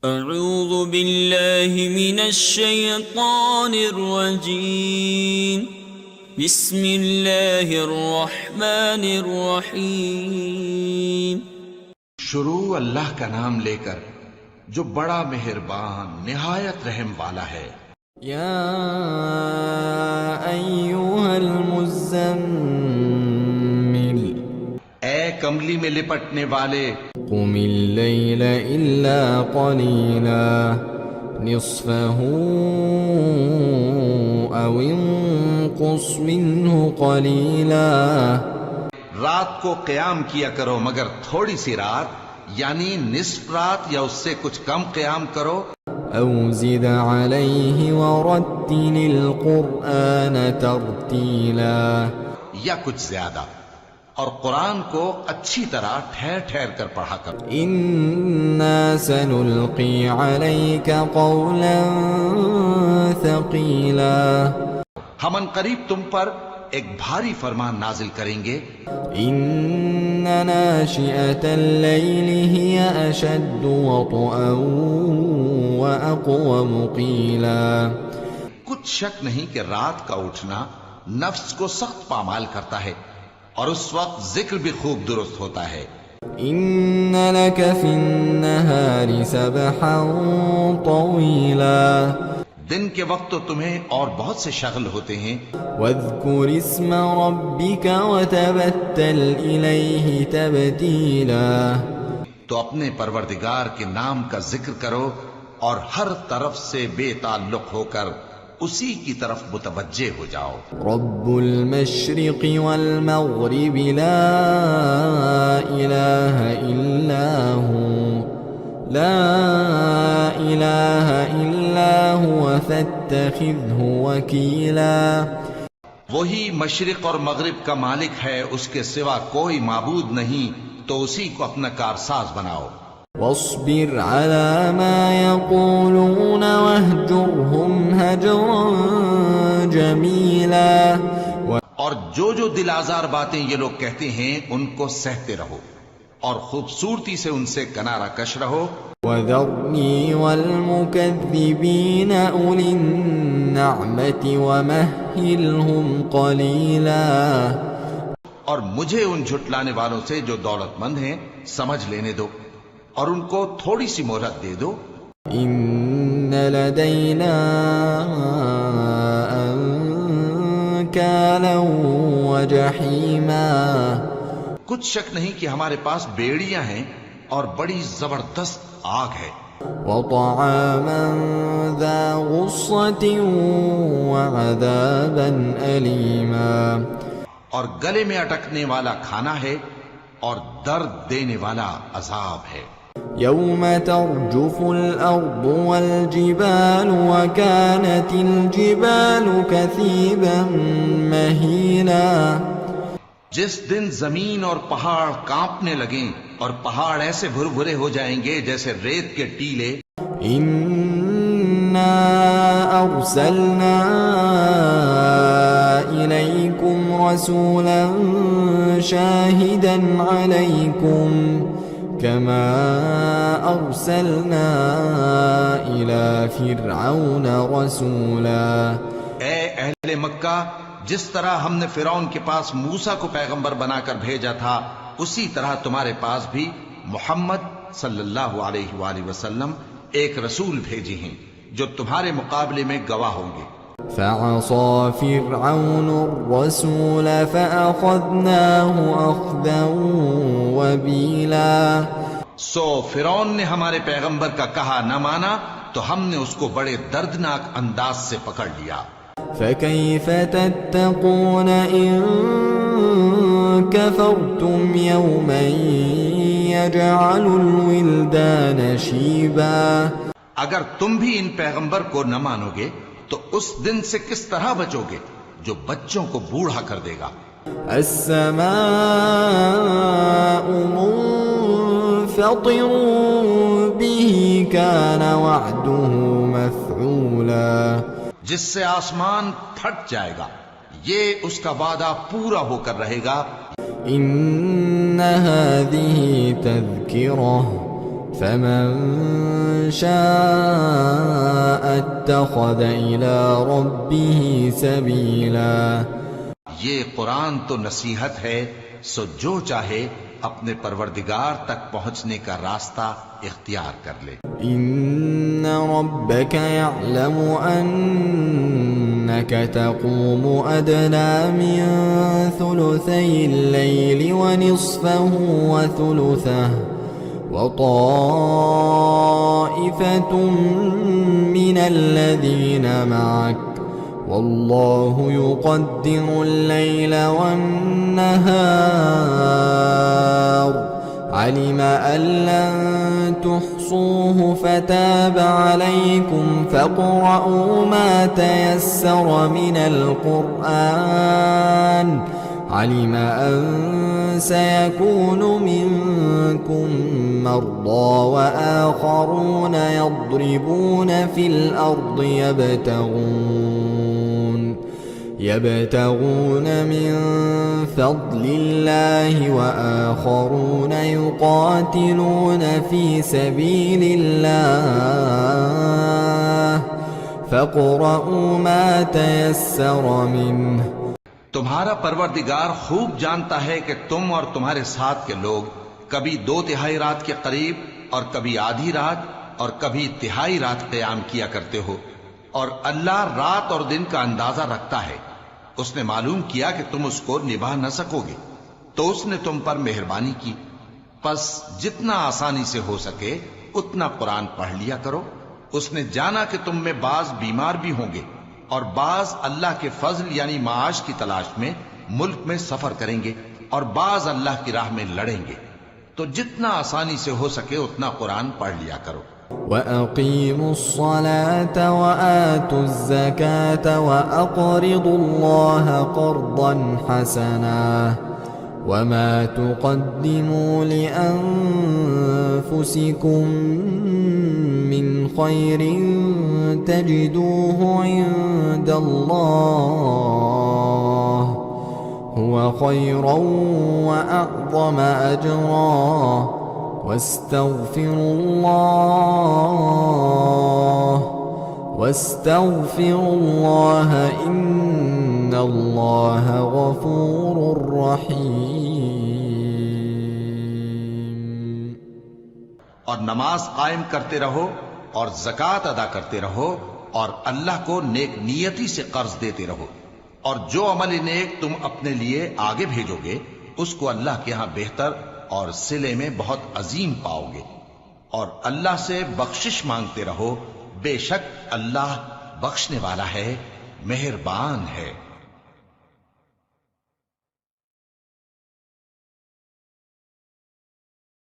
اعوذ باللہ من الشیطان الرجیم بسم اللہ الرحمن الرحیم۔ شروع اللہ کا نام لے کر جو بڑا مہربان نہایت رحم والا ہے۔ یا ایھا المزمل، اے کملی میں لپٹنے والے، قم اللیل الا قلیلا نصفہ او انقص منہ قلیلا۔ رات کو قیام کیا کرو مگر تھوڑی سی رات، یعنی نصف رات یا اس سے کچھ کم قیام کرو۔ او زد علیہ ورتل القرآن ترتیلا، یا کچھ زیادہ، اور قرآن کو اچھی طرح ٹھہر ٹھہر کر پڑھا کرو۔ انا سنلقی علیک قولا ثقیلا، ہم ان قریب تم پر ایک بھاری فرمان نازل کریں گے۔ ان ناشئة اللیل ہی اشد وطئا واقوم قیلا۔ کچھ شک نہیں کہ رات کا اٹھنا نفس کو سخت پامال کرتا ہے، اور اس وقت ذکر بھی خوب درست ہوتا ہے۔ ان لک فی النہار سبحا طویلا، دن کے وقت تو تمہیں اور بہت سے شغل ہوتے ہیں۔ واذکر اسم ربک وتبتل الیہ تبتیلا، تو اپنے پروردگار کے نام کا ذکر کرو اور ہر طرف سے بے تعلق ہو کر اسی کی طرف متوجہ ہو جاؤ۔ رب المشرق والمغرب لا الہ الا ہو، لا الہ الا هو فاتخذہ وکیلا۔ وہی مشرق اور مغرب کا مالک ہے، اس کے سوا کوئی معبود نہیں، تو اسی کو اپنا کارساز بناؤ۔ واصبر على ما يقولون واهجرهم هجرا جميلا، اور جو دل آزار باتیں یہ لوگ کہتے ہیں ان کو سہتے رہو، اور خوبصورتی سے ان سے کنارہ کش رہو۔ وذرني والمكذبين أولي النعمة ومهلهم قليلا، اور مجھے ان جھٹلانے والوں سے جو دولت مند ہیں سمجھ لینے دو، اور ان کو تھوڑی سی مہلت دے دو۔ ان لدینا انکالا وجحیما، کچھ شک نہیں کہ ہمارے پاس بیڑیاں ہیں اور بڑی زبردست آگ ہے۔ وطعاما ذا غصة وعذابا أليما، اور گلے میں اٹکنے والا کھانا ہے اور درد دینے والا عذاب ہے۔ يوم ترجف الأرض والجبال وكانت الجبال كثيبا مهيلا، جس دن زمین اور پہاڑ کانپنے لگیں اور پہاڑ ایسے بھر بھرے ہو جائیں گے جیسے ریت کے ٹیلے۔ إنا أرسلنا إليكم رسولا شاهدا عليكم كما أرسلنا إلى فرعون رسولا۔ اے اہل مکہ، جس طرح ہم نے فرعون کے پاس موسیٰ کو پیغمبر بنا کر بھیجا تھا، اسی طرح تمہارے پاس بھی محمد صلی اللہ علیہ وآلہ وسلم ایک رسول بھیجے ہیں جو تمہارے مقابلے میں گواہ ہوں گے۔ فعصى فرعون الرسول فأخذناه أخذا وبيلا، سو فرعون نے ہمارے پیغمبر کا کہا نہ مانا تو ہم نے اس کو بڑے دردناک انداز سے پکڑ لیا۔ فكيف تتقون إن كفرتم يوما يجعل الولدان شيبا، اگر تم بھی ان پیغمبر کو نہ مانو گے تو اس دن سے کس طرح بچو گے جو بچوں کو بوڑھا کر دے گا۔ السماء منفطر به كان وعده مفعولا، جس سے آسمان پھٹ جائے گا، یہ اس کا وعدہ پورا ہو کر رہے گا۔ ان هذه تذکرہ فمن شاء اتخذ إلى ربه سبيلا. یہ قرآن تو نصیحت ہے، سو جو چاہے اپنے پروردگار تک پہنچنے کا راستہ اختیار کر لے. إن ربك يعلم أنك تقوم أدنى من ثلثي الليل ونصفه وثلثه وطائفة من الذين معك والله يقدر الليل والنهار علم أن لن تحصوه فتاب عليكم فاقرؤوا ما تيسر من القرآن علم أن سيكون منكم مرضى وآخرون يضربون في الأرض يبتغون من فضل الله وآخرون يقاتلون في سبيل الله فاقرؤوا ما تيسر منه. تمہارا پروردگار خوب جانتا ہے کہ تم اور تمہارے ساتھ کے لوگ کبھی 2/3 رات کے قریب اور کبھی آدھی رات اور کبھی تہائی رات قیام کیا کرتے ہو، اور اللہ رات اور دن کا اندازہ رکھتا ہے. اس نے معلوم کیا کہ تم اس کو نبھا نہ سکو گے تو اس نے تم پر مہربانی کی، پس جتنا آسانی سے ہو سکے اتنا قرآن پڑھ لیا کرو. اس نے جانا کہ تم میں بعض بیمار بھی ہوں گے اور بعض اللہ کے فضل یعنی معاش کی تلاش میں ملک میں سفر کریں گے اور بعض اللہ کی راہ میں لڑیں گے، تو جتنا آسانی سے ہو سکے اتنا قرآن پڑھ لیا کرو. وَأَقِيمُوا الصَّلَاةَ وَآتُوا الزَّكَاةَ وَأَقْرِضُوا اللَّهَ قَرْضًا حَسَنًا وَمَا تُقَدِّمُوا لِأَنفُسِكُم مِّنْ خَيْرٍ تَجِدُوهُ عِندَ اللَّهِ هُوَ خَيْرًا وَأَعْظَمَ أَجْرًا واستغفروا الله إن الله غفور رحيم. اور نماز قائم کرتے رہو اور زکوٰۃ ادا کرتے رہو اور اللہ کو نیک نیتی سے قرض دیتے رہو، اور جو عمل نیک تم اپنے لیے آگے بھیجو گے اس کو اللہ کے ہاں بہتر اور صلے میں بہت عظیم پاؤ گے. اور اللہ سے بخشش مانگتے رہو، بے شک اللہ بخشنے والا ہے، مہربان ہے.